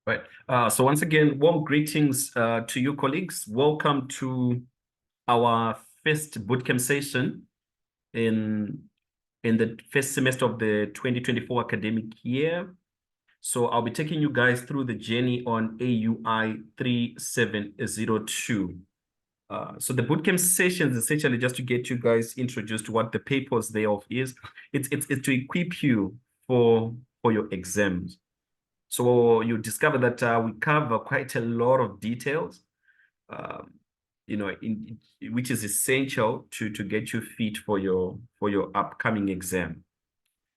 Right. So once again, warm greetings to you colleagues. Welcome to our first bootcamp session in the first semester of the 2024 academic year. So I'll be taking you guys through the journey on AUI 3702. So the bootcamp session is essentially just to get you guys introduced to what the purpose thereof is. It's to equip you for your exams. So you discover that we cover quite a lot of details, um, which is essential to get you fit for your upcoming exam.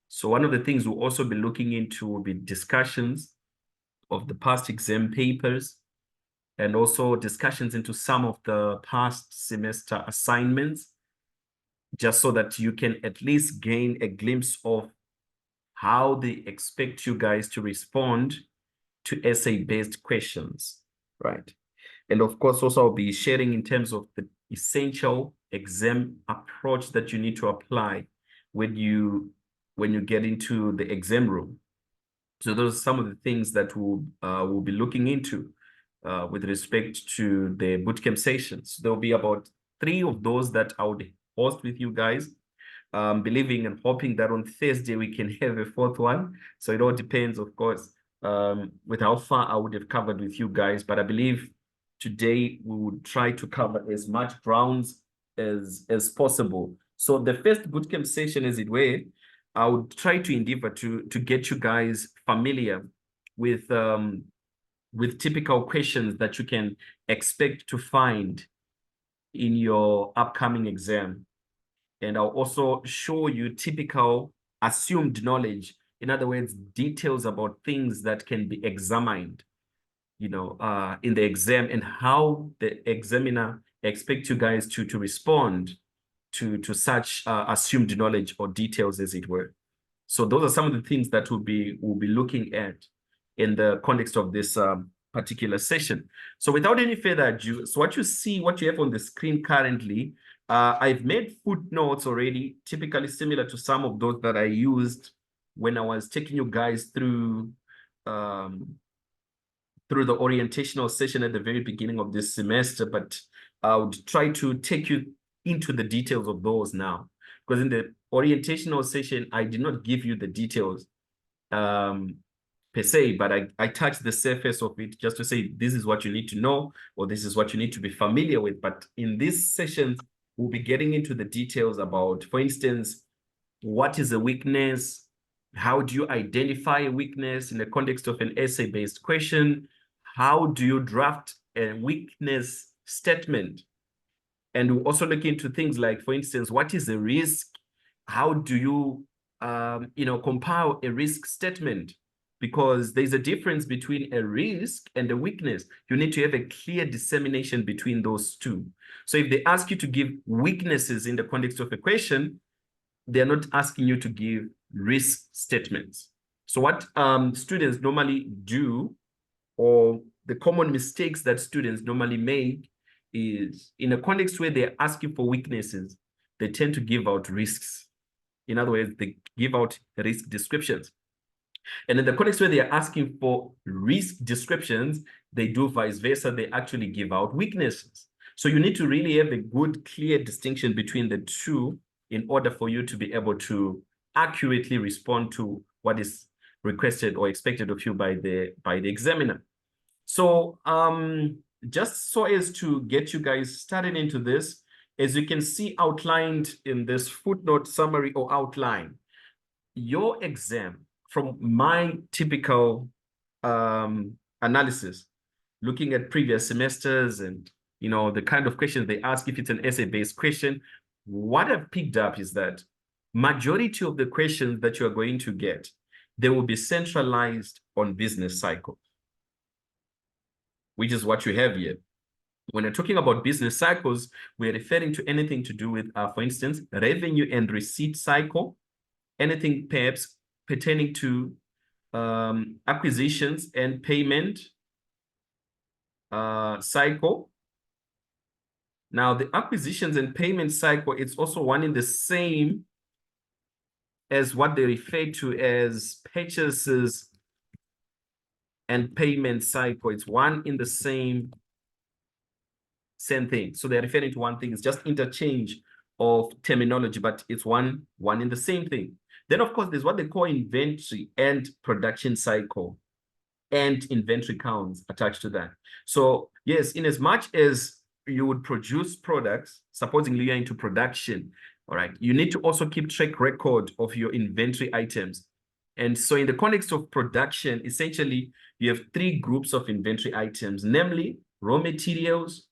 So one of the things we'll also be looking into will be discussions of the past exam papers and also discussions into some of the past semester assignments, just so that you can at least gain a glimpse of how they expect you guys to respond to essay-based questions, right? And of course, also I'll be sharing in terms of the essential exam approach that you need to apply when you get into the exam room. So those are some of the things that we'll be looking into with respect to the bootcamp sessions. There'll be about 3 of those that I would host with you guys. Believing and hoping that on Thursday we can have a 4th one. So it all depends, of course, with how far I would have covered with you guys. But I believe today we would try to cover as much grounds as possible. So the first bootcamp session, as it were, I would try to endeavor to get you guys familiar with typical questions that you can expect to find in your upcoming exam. And I'll also show you typical assumed knowledge. In other words, details about things that can be examined, in the exam, and how the examiner expects you guys to respond to such assumed knowledge or details, as it were. So those are some of the things that we'll be looking at in the context of this particular session. So without any further ado, so what you have on the screen currently, I've made footnotes already, typically similar to some of those that I used when I was taking you guys through the orientational session at the very beginning of this semester, but I would try to take you into the details of those now. Because in the orientational session, I did not give you the details per se, but I touched the surface of it just to say, this is what you need to know, or this is what you need to be familiar with. But in these sessions, we'll be getting into the details about, for instance, what is a weakness? How do you identify a weakness in the context of an essay-based question? How do you draft a weakness statement? And we'll also look into things like, for instance, what is a risk? How do you, compile a risk statement? Because there's a difference between a risk and a weakness. You need to have a clear dissemination between those two. So if they ask you to give weaknesses in the context of a question, they're not asking you to give risk statements. So what students normally do, or the common mistakes that students normally make, is in a context where they're asking for weaknesses, they tend to give out risks. In other words, they give out risk descriptions. And in the context where they are asking for risk descriptions, they do vice versa. They actually give out weaknesses. So you need to really have a good, clear distinction between the two in order for you to be able to accurately respond to what is requested or expected of you by the examiner. So just so as to get you guys started into this, as you can see outlined in this footnote summary or outline, your exam, from my typical analysis, looking at previous semesters and the kind of questions they ask, if it's an essay-based question, what I've picked up is that majority of the questions that you are going to get, they will be centralized on business cycles, which is what you have here. When we're talking about business cycles, we're referring to anything to do with, for instance, revenue and receipt cycle, anything perhaps pertaining to acquisitions and payment cycle. Now, the acquisitions and payment cycle, it's also one in the same as what they refer to as purchases and payment cycle. It's one in the same thing. So they're referring to one thing. It's just interchange of terminology, but it's one in the same thing. Then, of course, there's what they call inventory and production cycle and inventory counts attached to that. So yes, in as much as you would produce products, supposedly you're into production, all right, you need to also keep track record of your inventory items. And so in the context of production, essentially, you have three groups of inventory items, namely raw materials,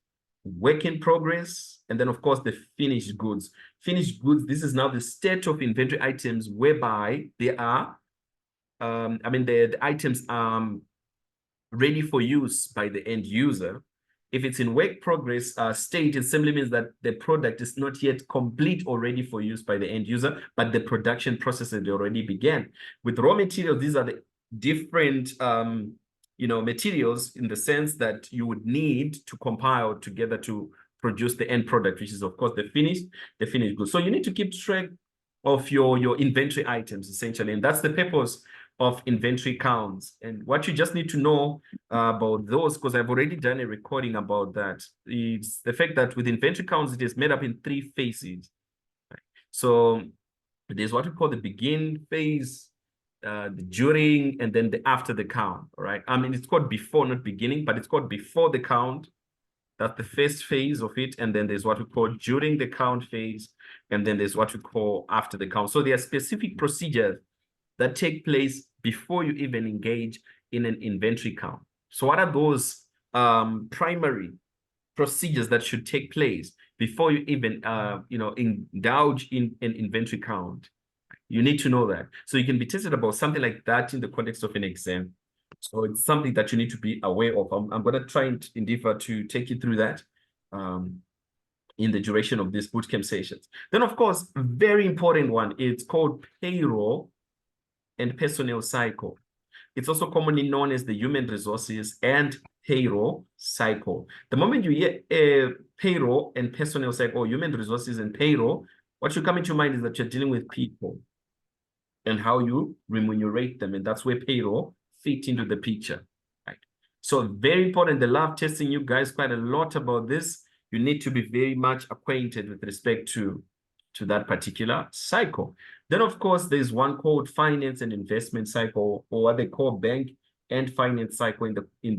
work in progress, and then, of course, the finished goods. Finished goods, this is now the state of inventory items whereby they are, the items ready for use by the end user. If it's in work progress state, it simply means that the product is not yet complete or ready for use by the end user, but the production process had already began. With raw materials, these are the different materials in the sense that you would need to compile together to produce the end product, which is, of course, the finished goods. So you need to keep track of your inventory items, essentially, and that's the purpose of inventory counts. And what you just need to know about those, because I've already done a recording about that, is the fact that with inventory counts, it is made up in three phases. So there's what we call the begin phase, the during, and then the after the count, all right? It's called before, not beginning, but it's called before the count. That's the first phase of it. And then there's what we call during the count phase. And then there's what we call after the count. So there are specific procedures that take place before you even engage in an inventory count. So what are those primary procedures that should take place before you even indulge in an inventory count? You need to know that. So you can be tested about something like that in the context of an exam. So it's something that you need to be aware of. I'm going to try and endeavor to take you through that in the duration of these bootcamp sessions. Then, of course, a very important one, it's called payroll and personnel cycle. It's also commonly known as the human resources and payroll cycle. The moment you hear payroll and personnel cycle, or human resources and payroll, what should come into mind is that you're dealing with people and how you remunerate them. And that's where payroll fit into the picture, right? So very important. They love testing you guys quite a lot about this. You need to be very much acquainted with respect to that particular cycle. Then, of course, there's one called finance and investment cycle, or what they call bank and finance cycle in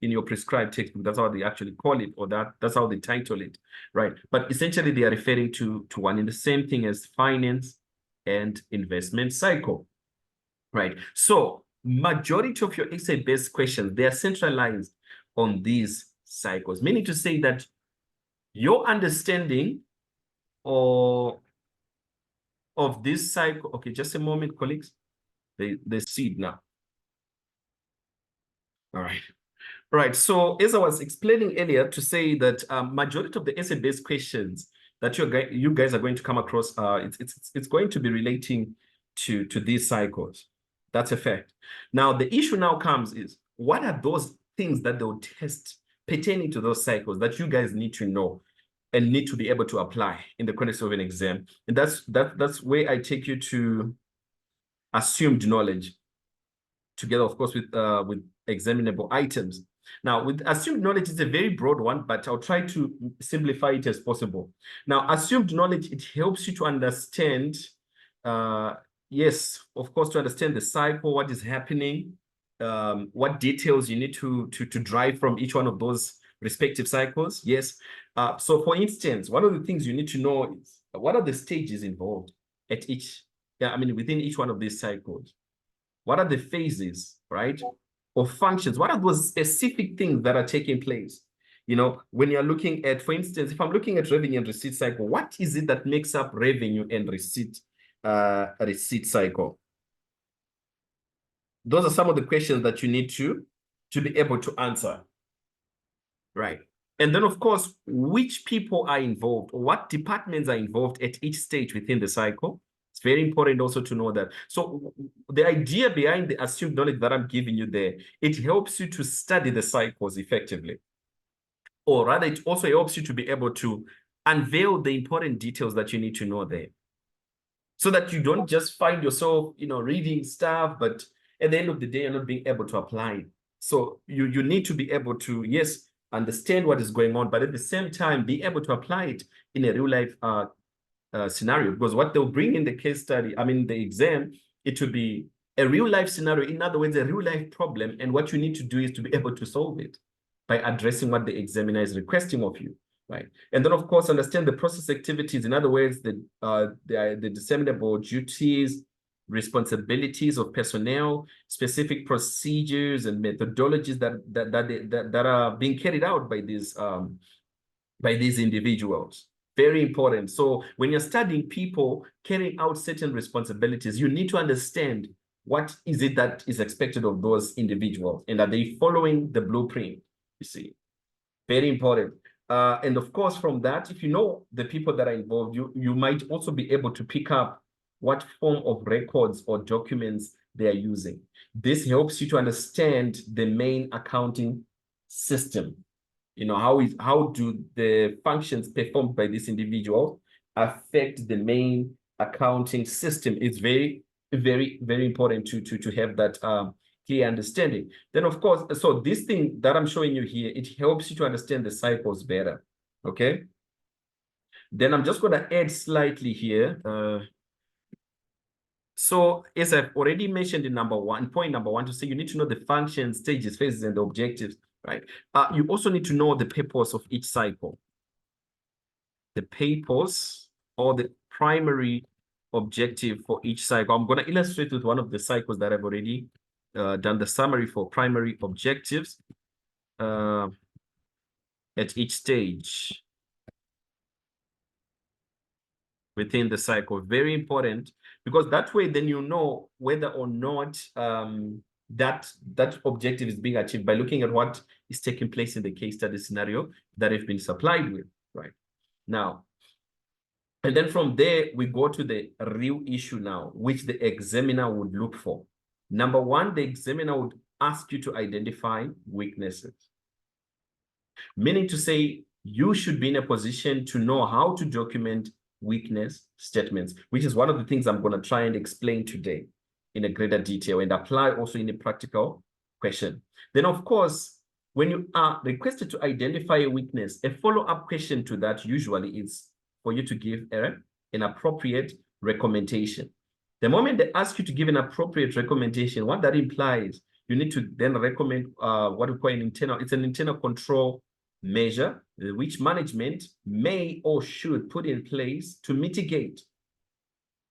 your prescribed textbook. That's how they actually call it, or that's how they title it, right? But essentially, they are referring to one in the same thing as finance and investment cycle, right? So majority of your essay-based questions, they are centralized on these cycles, meaning to say that your understanding of this cycle. Okay, just a moment, colleagues. They see it now. All right. So as I was explaining earlier, to say that majority of the essay-based questions that you guys are going to come across, it's going to be relating to these cycles. That's a fact. Now, the issue now comes is, what are those things that they'll test pertaining to those cycles that you guys need to know and need to be able to apply in the context of an exam? And that's where I take you to assumed knowledge, together, of course, with examinable items. Now, with assumed knowledge, it's a very broad one, but I'll try to simplify it as possible. Now, assumed knowledge, it helps you to understand, yes, of course, to understand the cycle, what is happening, what details you need to drive from each one of those respective cycles. Yes. So for instance, one of the things you need to know is, what are the stages involved at within each one of these cycles? What are the phases, right? Or functions? What are those specific things that are taking place? When you're looking at, for instance, if I'm looking at revenue and receipt cycle, what is it that makes up revenue and receipt cycle? Those are some of the questions that you need to be able to answer. Right. And then, of course, which people are involved, or what departments are involved at each stage within the cycle. It's very important also to know that. So the idea behind the assumed knowledge that I'm giving you there, it helps you to study the cycles effectively. Or rather, it also helps you to be able to unveil the important details that you need to know there, so that you don't just find yourself, reading stuff, but at the end of the day, you're not being able to apply it. So you need to be able to, yes, understand what is going on, but at the same time, be able to apply it in a real life scenario, because what they'll bring in the case study, I mean, the exam, it will be a real life scenario. In other words, a real life problem. And what you need to do is to be able to solve it by addressing what the examiner is requesting of you, right? And then, of course, understand the process activities. In other words, the disseminable duties, responsibilities of personnel, specific procedures and methodologies that are being carried out by these individuals. Very important. So when you're studying people carrying out certain responsibilities, you need to understand what is it that is expected of those individuals, and are they following the blueprint? You see, very important. And of course, from that, if you know the people that are involved, you might also be able to pick up what form of records or documents they are using. This helps you to understand the main accounting system. You know, how do the functions performed by this individual affect the main accounting system? It's very, very, very important to have that clear understanding. Then, of course, so this thing that I'm showing you here, it helps you to understand the cycles better. Okay. Then I'm just going to add slightly here. So as I've already mentioned in point number one, to say you need to know the functions, stages, phases, and the objectives, right? You also need to know the purpose of each cycle. The purpose or the primary objective for each cycle. I'm going to illustrate with one of the cycles that I've already done the summary for primary objectives at each stage within the cycle. Very important, because that way then you know whether or not that objective is being achieved by looking at what is taking place in the case study scenario that have been supplied with, right? Now, and then from there, we go to the real issue now, which the examiner would look for. Number one, the examiner would ask you to identify weaknesses. Meaning to say, you should be in a position to know how to document weakness statements, which is one of the things I'm going to try and explain today in a greater detail and apply also in a practical question. Then, of course, when you are requested to identify a weakness, a follow-up question to that usually is for you to give an appropriate recommendation. The moment they ask you to give an appropriate recommendation, what that implies, you need to then recommend what we call it's an internal control measure, which management may or should put in place to mitigate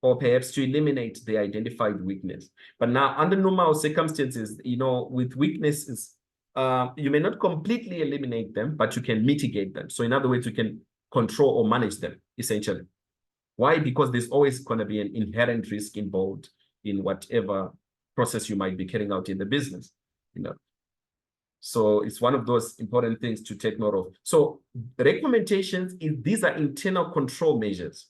or perhaps to eliminate the identified weakness. But now, under normal circumstances, you know, with weaknesses, you may not completely eliminate them, but you can mitigate them. So in other words, you can control or manage them, essentially. Why? Because there's always going to be an inherent risk involved in whatever process you might be carrying out in the business, you know. So it's one of those important things to take note of. So recommendations, these are internal control measures.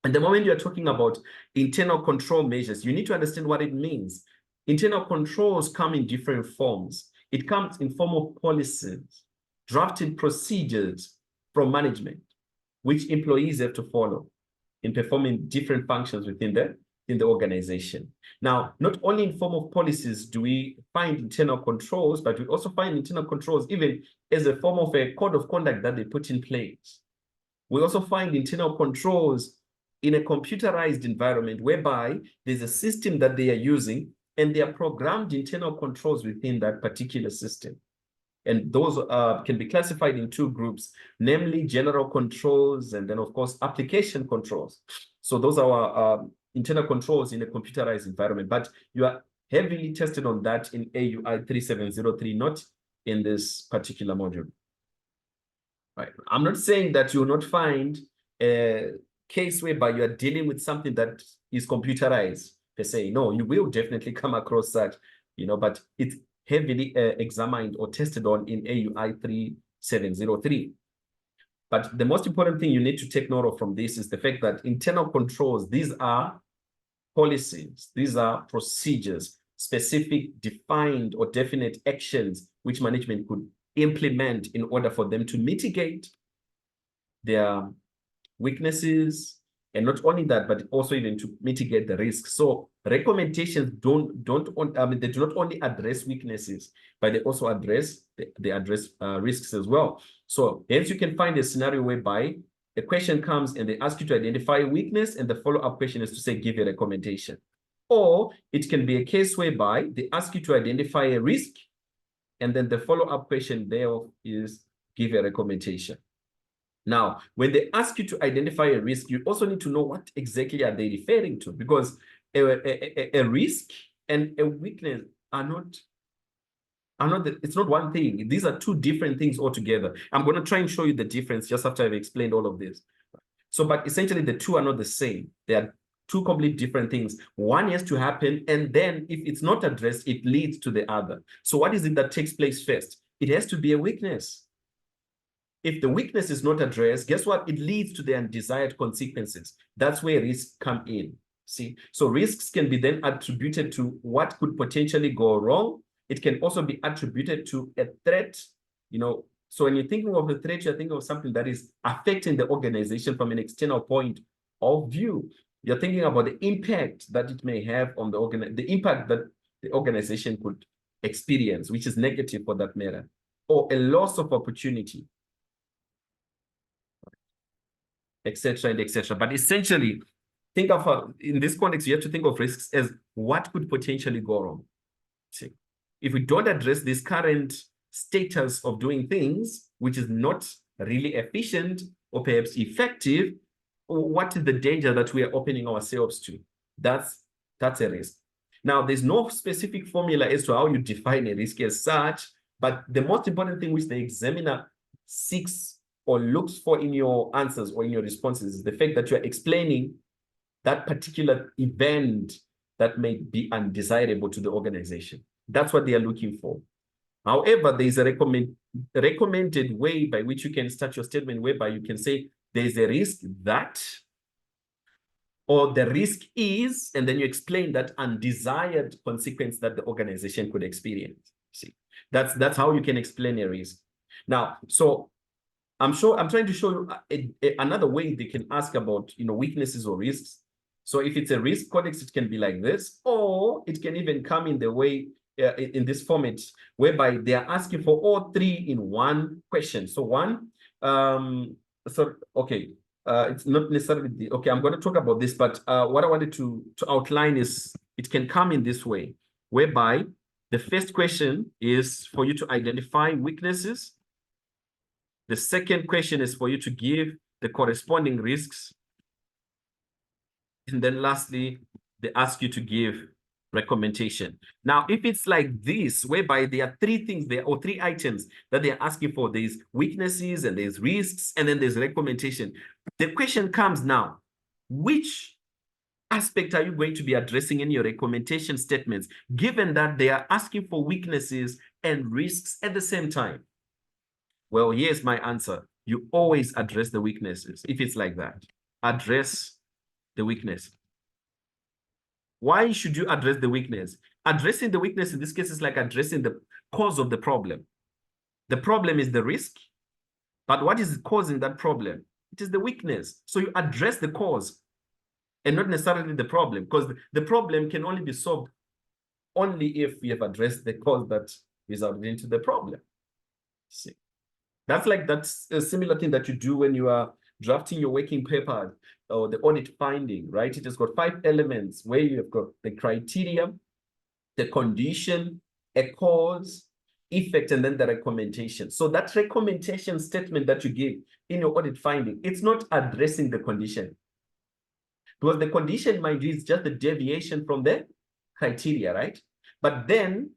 And the moment you're talking about internal control measures, you need to understand what it means. Internal controls come in different forms. It comes in form of policies, drafted procedures from management, which employees have to follow in performing different functions within the organization. Now, not only in form of policies do we find internal controls, but we also find internal controls even as a form of a code of conduct that they put in place. We also find internal controls in a computerized environment whereby there's a system that they are using and they are programmed internal controls within that particular system. And those can be classified in two groups, namely general controls and then, of course, application controls. So those are our internal controls in a computerized environment, but you are heavily tested on that in AUI 3703, not in this particular module. Right. I'm not saying that you will not find a case whereby you are dealing with something that is computerized per se. No, you will definitely come across such, you know, but it's heavily examined or tested on in AUI 3703. But the most important thing you need to take note of from this is the fact that internal controls, these are policies, these are procedures, specific, defined or definite actions which management could implement in order for them to mitigate their weaknesses, and not only that, but also even to mitigate the risk. So Recommendations they do not only address weaknesses, but they also address risks as well. So hence you can find a scenario whereby a question comes and they ask you to identify a weakness, and the follow-up question is to say, give a recommendation. Or it can be a case whereby they ask you to identify a risk, and then the follow-up question thereof is give a recommendation. Now, when they ask you to identify a risk, you also need to know what exactly are they referring to, because a risk and a weakness are not it's not one thing. These are two different things altogether. I'm going to try and show you the difference just after I've explained all of this. So, but essentially the two are not the same. They are two completely different things. One has to happen, and then if it's not addressed, it leads to the other. So what is it that takes place first? It has to be a weakness. If the weakness is not addressed, guess what? It leads to the undesired consequences. That's where risks come in. See, so risks can be then attributed to what could potentially go wrong. It can also be attributed to a threat, you know. So when you're thinking of a threat, you're thinking of something that is affecting the organization from an external point of view. You're thinking about the impact that it may have on the impact that the organization could experience, which is negative for that matter, or a loss of opportunity, etc. and etc. But essentially, think of in this context, you have to think of risks as what could potentially go wrong. See, if we don't address this current status of doing things, which is not really efficient or perhaps effective, what is the danger that we are opening ourselves to? That's a risk. Now, there's no specific formula as to how you define a risk as such, but the most important thing which the examiner seeks or looks for in your answers or in your responses is the fact that you're explaining that particular event that may be undesirable to the organization. That's what they are looking for. However, there is a recommended way by which you can start your statement, whereby you can say there's a risk that, or the risk is, and then you explain that undesired consequence that the organization could experience. See, that's how you can explain a risk. Now, so I'm trying to show you another way they can ask about, you know, weaknesses or risks. So if it's a risk context, it can be like this, or it can even come in the way in this format, whereby they are asking for all three in one question. So one, it's not necessarily okay. I'm going to talk about this, but what I wanted to outline is it can come in this way, whereby the first question is for you to identify weaknesses. The second question is for you to give the corresponding risks. And then lastly, they ask you to give recommendation. Now, if it's like this, whereby there are three things there, or three items that they're asking for, there's weaknesses and there's risks, and then there's recommendation. The question comes now, which aspect are you going to be addressing in your recommendation statements, given that they are asking for weaknesses and risks at the same time? Well, here's my answer. You always address the weaknesses. If it's like that, address the weakness. Why should you address the weakness? Addressing the weakness in this case is like addressing the cause of the problem. The problem is the risk, but what is causing that problem? It is the weakness. So you address the cause and not necessarily the problem, because the problem can only be solved only if we have addressed the cause that resulted into the problem. See, that's a similar thing that you do when you are drafting your working paper or the audit finding, right? It has got 5 elements where you have got the criteria, the condition, a cause, effect, and then the recommendation. So that recommendation statement that you give in your audit finding, it's not addressing the condition, because the condition, mind you, is just the deviation from the criteria, right? But then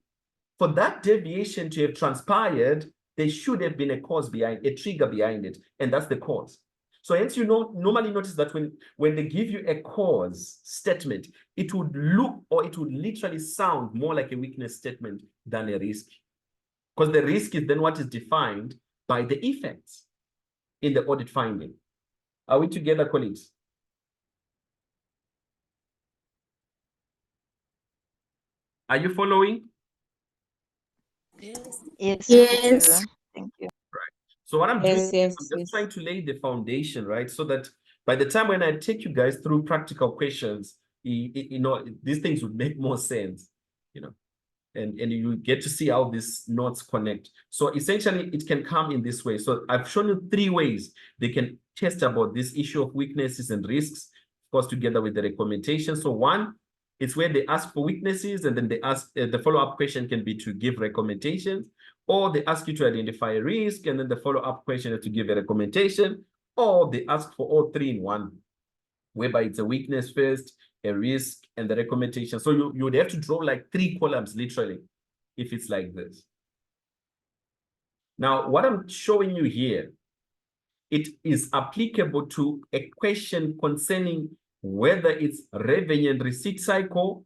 for that deviation to have transpired, there should have been a cause behind, a trigger behind it, and that's the cause. So hence, you normally notice that when they give you a cause statement, it would look, or it would literally sound more like a weakness statement than a risk. Because the risk is then what is defined by the effects in the audit finding. Are we together, colleagues? Are you following? Yes. Thank you. So what I'm doing, Yes. I'm just trying to lay the foundation, right? So that by the time when I take you guys through practical questions, you know, these things would make more sense, you know, and you get to see how these notes connect. So essentially, it can come in this way. So I've shown you 3 ways they can test about this issue of weaknesses and risks, of course, together with the recommendation. So one, it's where they ask for weaknesses, and then they ask, the follow-up question can be to give recommendations, or they ask you to identify a risk, and then the follow-up question is to give a recommendation, or they ask for all 3 in one, whereby it's a weakness first, a risk, and the recommendation. So you would have to draw like 3 columns, literally, if it's like this. Now, what I'm showing you here, it is applicable to a question concerning whether it's revenue and receipt cycle,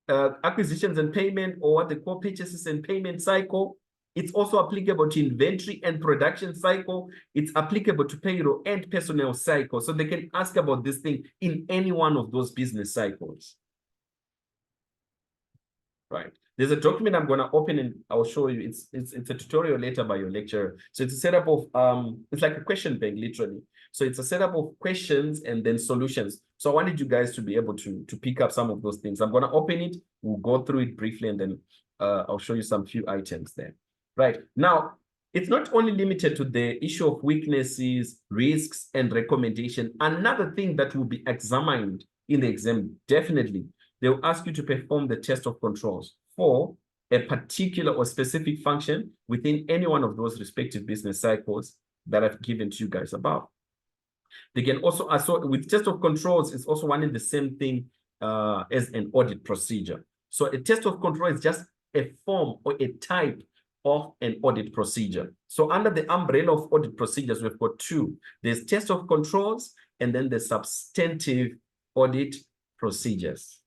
acquisitions and payment, or what they call purchases and payment cycle. It's also applicable to inventory and production cycle. It's applicable to payroll and personnel cycle. So they can ask about this thing in any one of those business cycles. Right. There's a document I'm going to open and I'll show you. It's a tutorial later by your lecturer. So it's a setup of, it's like a question bank, literally. So it's a setup of questions and then solutions. So I wanted you guys to be able to pick up some of those things. I'm going to open it. We'll go through it briefly, and then I'll show you some few items there. Right. Now, it's not only limited to the issue of weaknesses, risks, and recommendation. Another thing that will be examined in the exam, definitely, they'll ask you to perform the test of controls for a particular or specific function within any one of those respective business cycles that I've given to you guys above. They can also, with test of controls, it's also one and the same thing as an audit procedure. So a test of control is just a form or a type of an audit procedure. So under the umbrella of audit procedures, we've got 2. There's test of controls, and then the substantive audit procedures.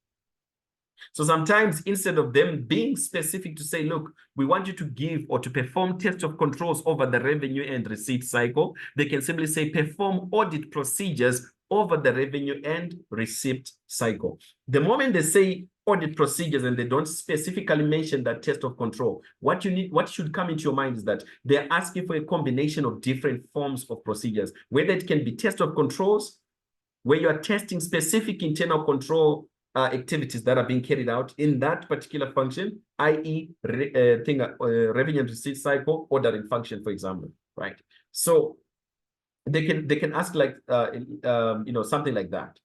So sometimes, instead of them being specific to say, look, we want you to give or to perform test of controls over the revenue and receipt cycle, they can simply say perform audit procedures over the revenue and receipt cycle. The moment they say audit procedures and they don't specifically mention that test of control, what should come into your mind is that they're asking for a combination of different forms of procedures, whether it can be test of controls, where you are testing specific internal control activities that are being carried out in that particular function, i.e. revenue and receipt cycle ordering function, for example, right? So they can ask like, you know, something like that.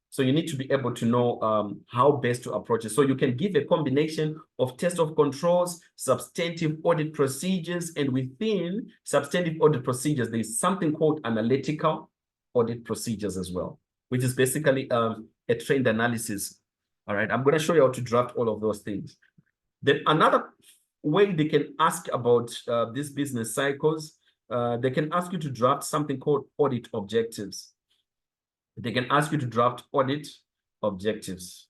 So you need to be able to know how best to approach it. So you can give a combination of test of controls, substantive audit procedures, and within substantive audit procedures, there's something called analytical audit procedures as well, which is basically a trend analysis. All right, I'm going to show you how to draft all of those things. Then another way they can ask about these business cycles, they can ask you to draft something called audit objectives. They can ask you to draft audit objectives.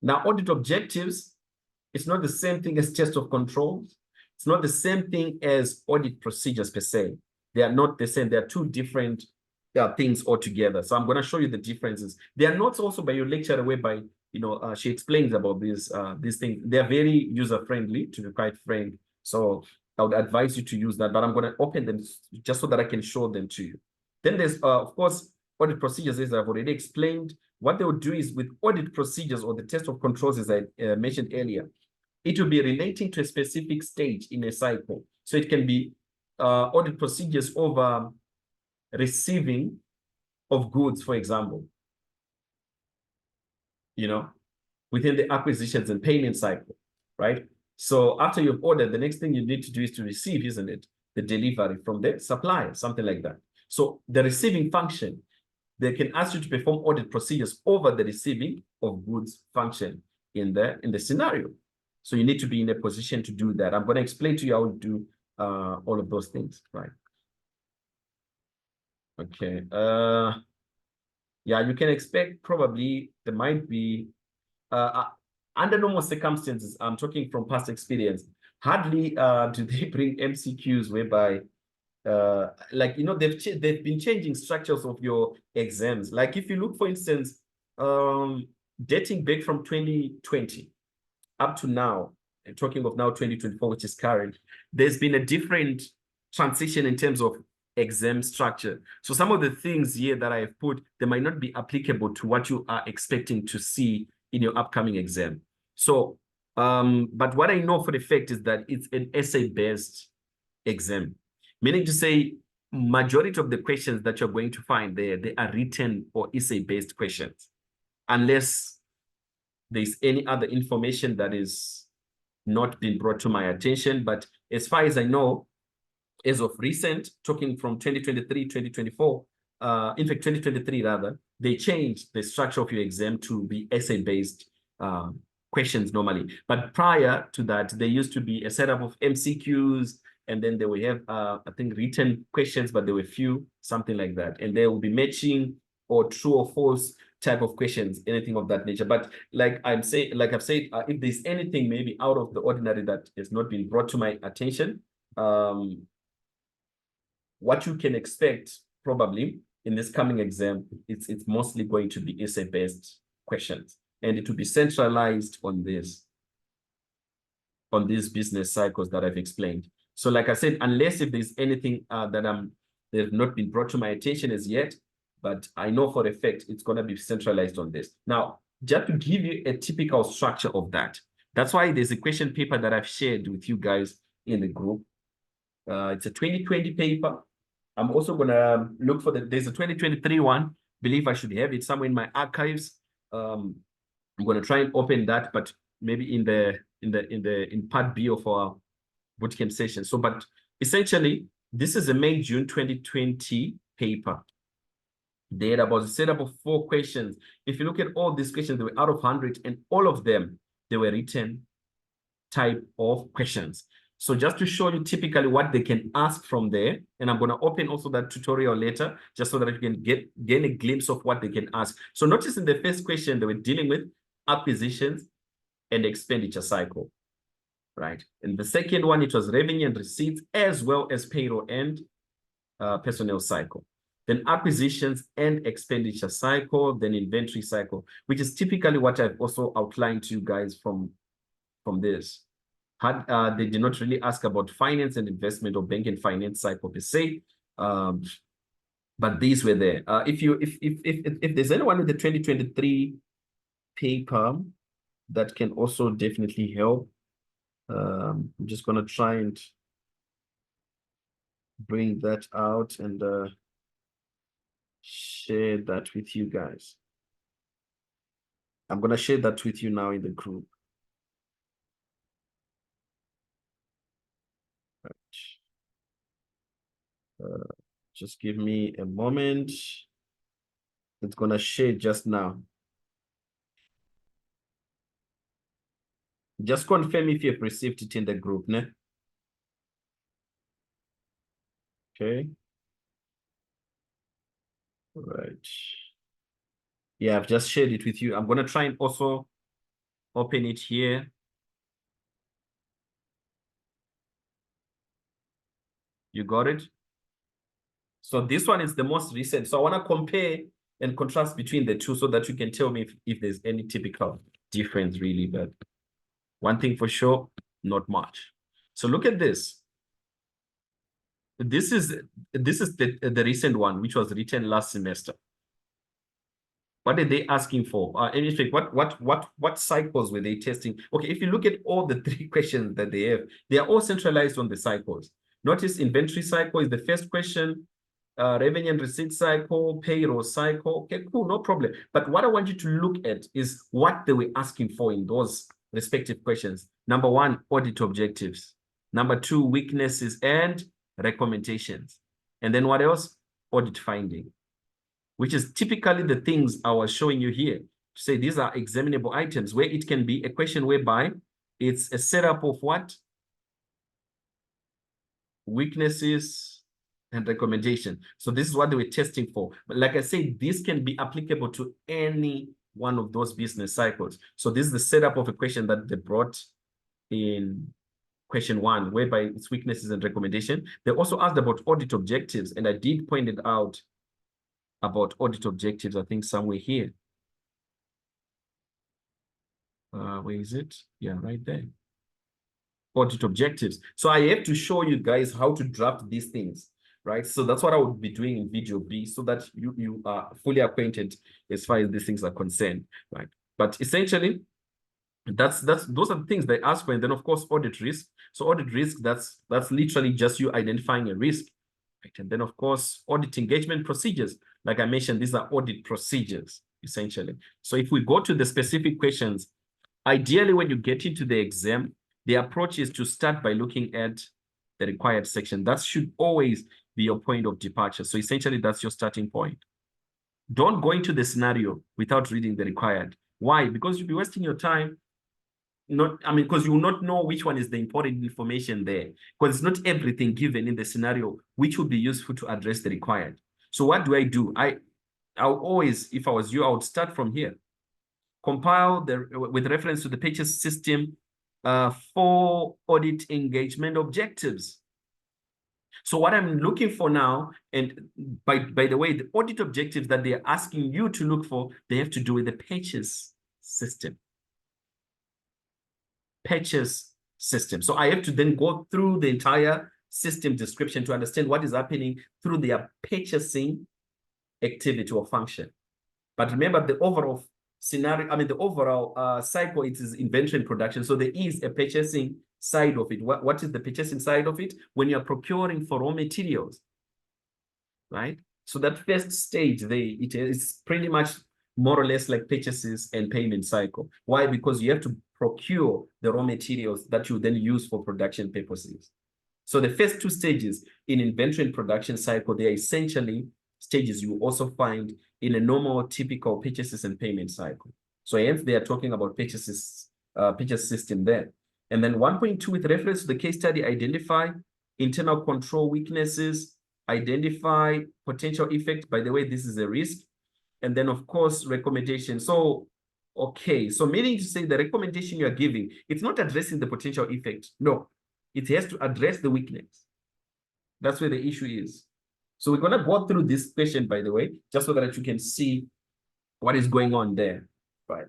Now, audit objectives, it's not the same thing as test of controls. It's not the same thing as audit procedures per se. They are not the same. They are 2 different things altogether. So I'm going to show you the differences. There are notes also by your lecturer whereby, you know, she explains about these things. They're very user-friendly, to be quite frank. So I would advise you to use that, but I'm going to open them just so that I can show them to you. Then there's, of course, audit procedures, as I've already explained. What they will do is with audit procedures or the test of controls, as I mentioned earlier, it will be relating to a specific stage in a cycle. So it can be audit procedures over receiving of goods, for example, you know, within the acquisitions and payment cycle, right? So after you've ordered, the next thing you need to do is to receive, isn't it? The delivery from the supplier, something like that. So the receiving function, they can ask you to perform audit procedures over the receiving of goods function in the scenario. So you need to be in a position to do that. I'm going to explain to you how to do all of those things, right? Okay. Yeah, you can expect probably there might be under normal circumstances, I'm talking from past experience, hardly do they bring MCQs whereby like, you know, they've been changing structures of your exams. Like if you look, for instance, dating back from 2020 up to now, talking of now 2024, which is current, there's been a different transition in terms of exam structure. So some of the things here that I have put, they might not be applicable to what you are expecting to see in your upcoming exam. So, but what I know for the fact is that it's an essay-based exam, meaning to say majority of the questions that you're going to find there, they are written or essay-based questions, unless there's any other information that is not been brought to my attention. But as far as I know, as of recent, talking from 2023, 2024, in fact, 2023 rather, they changed the structure of your exam to be essay-based questions normally. But prior to that, there used to be a setup of MCQs, and then they will have, I think, written questions, but there were few, something like that. And there will be matching or true or false type of questions, anything of that nature. But like I've said, if there's anything maybe out of the ordinary that has not been brought to my attention, what you can expect probably in this coming exam, it's mostly going to be essay-based questions, and it will be centralized on these business cycles that I've explained. So like I said, unless if there's anything that have not been brought to my attention as yet, but I know for a fact it's going to be centralized on this. Now, just to give you a typical structure of that, that's why there's a question paper that I've shared with you guys in the group. It's a 2020 paper. I'm also going to look for there's a 2023 one. Believe I should have it somewhere in my archives. I'm going to try and open that, but maybe in part B of our bootcamp session. So, but essentially, this is a May, June 2020 paper. They had about a setup of 4 questions. If you look at all these questions, they were out of 100, and all of them, they were written type of questions. So just to show you typically what they can ask from there, and I'm going to open also that tutorial later, just so that you can gain a glimpse of what they can ask. So notice in the first question, they were dealing with acquisitions and expenditure cycle, right? And the second one, it was revenue and receipts, as well as payroll and personnel cycle. Then acquisitions and expenditure cycle, then inventory cycle, which is typically what I've also outlined to you guys from this. They did not really ask about finance and investment or bank and finance cycle per se, but these were there. If there's anyone with the 2023 paper that can also definitely help, I'm just going to try and bring that out and share that with you guys. I'm going to share that with you now in the group. Just give me a moment. It's going to share just now. Just confirm if you've received it in the group, ne? Okay. All right. Yeah, I've just shared it with you. I'm going to try and also open it here. You got it? So this one is the most recent. So I want to compare and contrast between the two so that you can tell me if there's any typical difference really. But one thing for sure, not much. So look at this. This is the recent one, which was written last semester. What are they asking for? And in fact, what cycles were they testing? Okay, if you look at all the 3 questions that they have, they are all centralized on the cycles. Notice inventory cycle is the first question, revenue and receipt cycle, payroll cycle. Okay, cool, no problem. But what I want you to look at is what they were asking for in those respective questions. Number 1, audit objectives. Number 2, weaknesses and recommendations. And then what else? Audit finding, which is typically the things I was showing you here. To say these are examinable items, where it can be a question whereby it's a setup of what? Weaknesses and recommendation. So this is what they were testing for. But like I said, this can be applicable to any one of those business cycles. So this is the setup of a question that they brought in question 1, whereby it's weaknesses and recommendation. They also asked about audit objectives, and I did point it out about audit objectives, I think somewhere here. Where is it? Yeah, right there. Audit objectives. So I have to show you guys how to draft these things. right? So that's what I would be doing in video B, so that you are fully acquainted as far as these things are concerned, right? But essentially, those are the things they ask for. And then of course, audit risk. So audit risk, that's literally just you identifying a risk, right? And then of course, audit engagement procedures. Like I mentioned, these are audit procedures, essentially. So if we go to the specific questions, ideally, when you get into the exam, the approach is to start by looking at the required section. That should always be your point of departure. So essentially, that's your starting point. Don't go into the scenario without reading the required. Why? Because you'll be wasting your time. Because you will not know which one is the important information there. Because it's not everything given in the scenario which would be useful to address the required. So what do? I'll always, if I was you, I would start from here. Compile with reference to the purchase system for audit engagement objectives. So what I'm looking for now, and by the way, the audit objectives that they're asking you to look for, they have to do with the purchase system. Purchase system. So I have to then go through the entire system description to understand what is happening through their purchasing activity or function. But remember, the overall scenario, the overall cycle, it is inventory and production. So there is a purchasing side of it. What is the purchasing side of it? When you're procuring for raw materials, right? So that first stage, it is pretty much more or less like purchases and payment cycle. Why? Because you have to procure the raw materials that you then use for production purposes. So the first two stages in inventory and production cycle, they are essentially stages you also find in a normal, typical purchases and payment cycle. So hence they are talking about purchase system there. And then 1.2, with reference to the case study, identify internal control weaknesses, identify potential effect. By the way, this is a risk. And then of course, recommendation. So, okay, so meaning to say the recommendation you are giving, it's not addressing the potential effect. No, it has to address the weakness. That's where the issue is. So we're going to go through this question, by the way, just so that you can see what is going on there, right?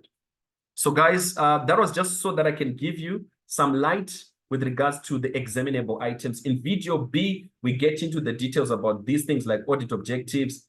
So guys, that was just so that I can give you some light with regards to the examinable items. In video B, we get into the details about these things like audit objectives,